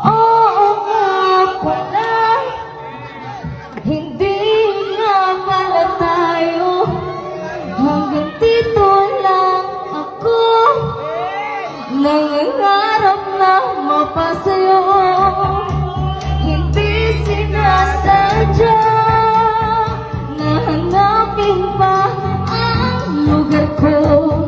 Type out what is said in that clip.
Oo nga pala, hindi nga pala tayo. Hanggang dito lang ako, nangangarap na mapasayo. Hindi sinasadya na hanapin pa ang lugar ko.